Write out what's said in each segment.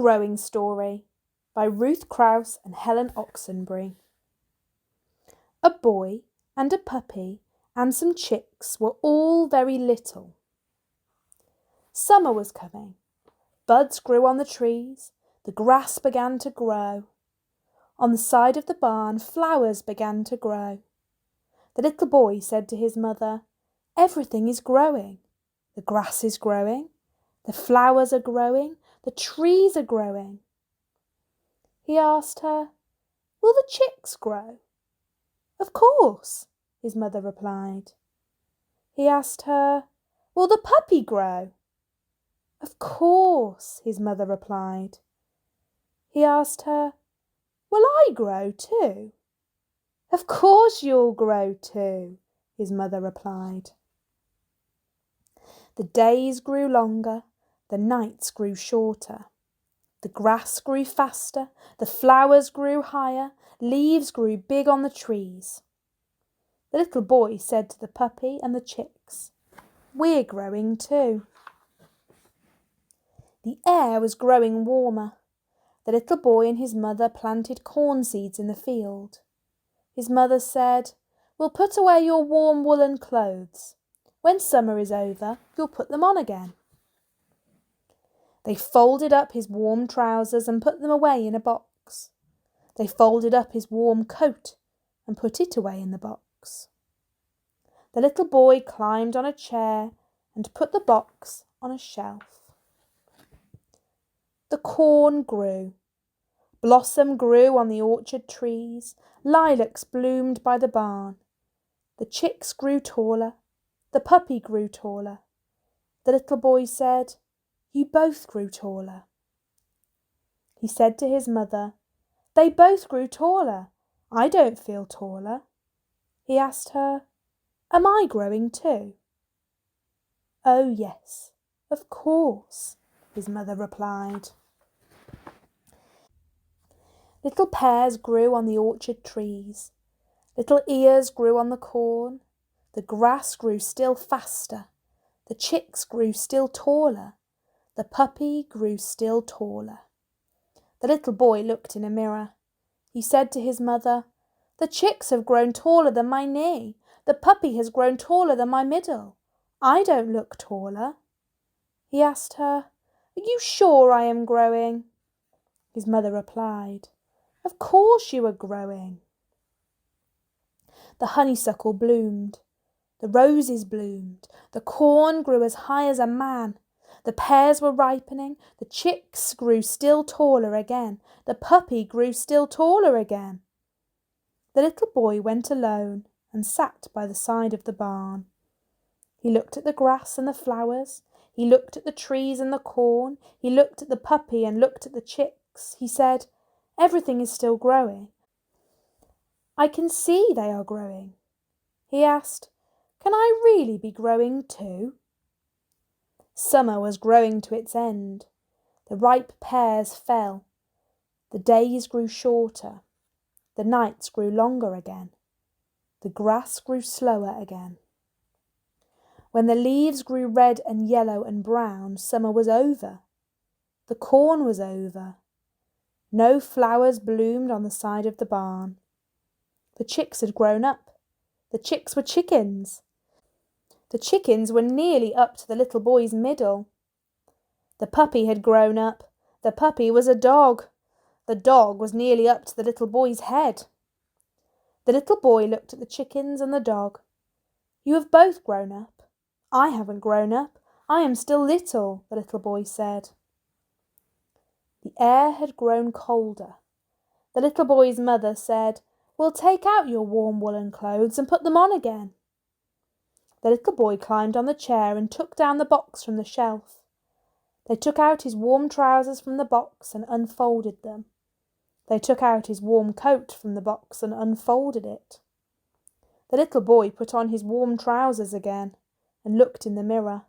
Growing Story by Ruth Krauss and Helen Oxenbury. A boy and a puppy and some chicks were all very little. Summer was coming. Buds grew on the trees. The grass began to grow. On the side of the barn, flowers began to grow. The little boy said to his mother, "Everything is growing. The grass is growing. The flowers are growing. The trees are growing." He asked her, "Will the chicks grow?" "Of course," his mother replied. He asked her, "Will the puppy grow?" "Of course," his mother replied. He asked her, "Will I grow too?" "Of course you'll grow too," his mother replied. The days grew longer, the nights grew shorter. The grass grew faster, the flowers grew higher, leaves grew big on the trees. The little boy said to the puppy and the chicks, "We're growing too." The air was growing warmer. The little boy and his mother planted corn seeds in the field. His mother said, "We'll put away your warm woolen clothes. When summer is over, you'll put them on again." They folded up his warm trousers and put them away in a box. They folded up his warm coat and put it away in the box. The little boy climbed on a chair and put the box on a shelf. The corn grew. Blossom grew on the orchard trees. Lilacs bloomed by the barn. The chicks grew taller. The puppy grew taller. The little boy said, "You both grew taller." He said to his mother, "They both grew taller. I don't feel taller." He asked her, "Am I growing too?" "Oh yes, of course," his mother replied. Little pears grew on the orchard trees. Little ears grew on the corn. The grass grew still faster. The chicks grew still taller. The puppy grew still taller. The little boy looked in a mirror. He said to his mother, "The chicks have grown taller than my knee. The puppy has grown taller than my middle. I don't look taller." He asked her, "Are you sure I am growing?" His mother replied, "Of course you are growing." The honeysuckle bloomed. The roses bloomed. The corn grew as high as a man. The pears were ripening. The chicks grew still taller again. The puppy grew still taller again. The little boy went alone and sat by the side of the barn. He looked at the grass and the flowers. He looked at the trees and the corn. He looked at the puppy and looked at the chicks. He said, "Everything is still growing. I can see they are growing." He asked, "Can I really be growing too?" Summer was growing to its end. The ripe pears fell. The days grew shorter. The nights grew longer again. The grass grew slower again. When the leaves grew red and yellow and brown, summer was over. The corn was over. No flowers bloomed on the side of the barn. The chicks had grown up. The chicks were chickens. The chickens were nearly up to the little boy's middle. The puppy had grown up. The puppy was a dog. The dog was nearly up to the little boy's head. The little boy looked at the chickens and the dog. "You have both grown up. I haven't grown up. I am still little," the little boy said. The air had grown colder. The little boy's mother said, "We'll take out your warm woolen clothes and put them on again." The little boy climbed on the chair and took down the box from the shelf. They took out his warm trousers from the box and unfolded them. They took out his warm coat from the box and unfolded it. The little boy put on his warm trousers again and looked in the mirror.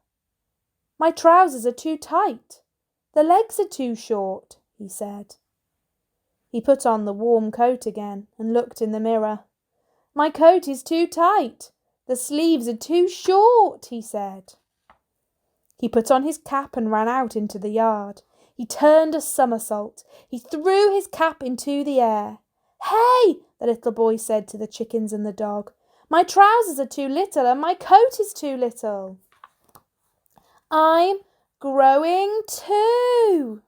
"My trousers are too tight. The legs are too short," he said. He put on the warm coat again and looked in the mirror. "My coat is too tight. The sleeves are too short," he said. He put on his cap and ran out into the yard. He turned a somersault. He threw his cap into the air. "Hey!" the little boy said to the chickens and the dog. "My trousers are too little and my coat is too little." "I'm growing too,"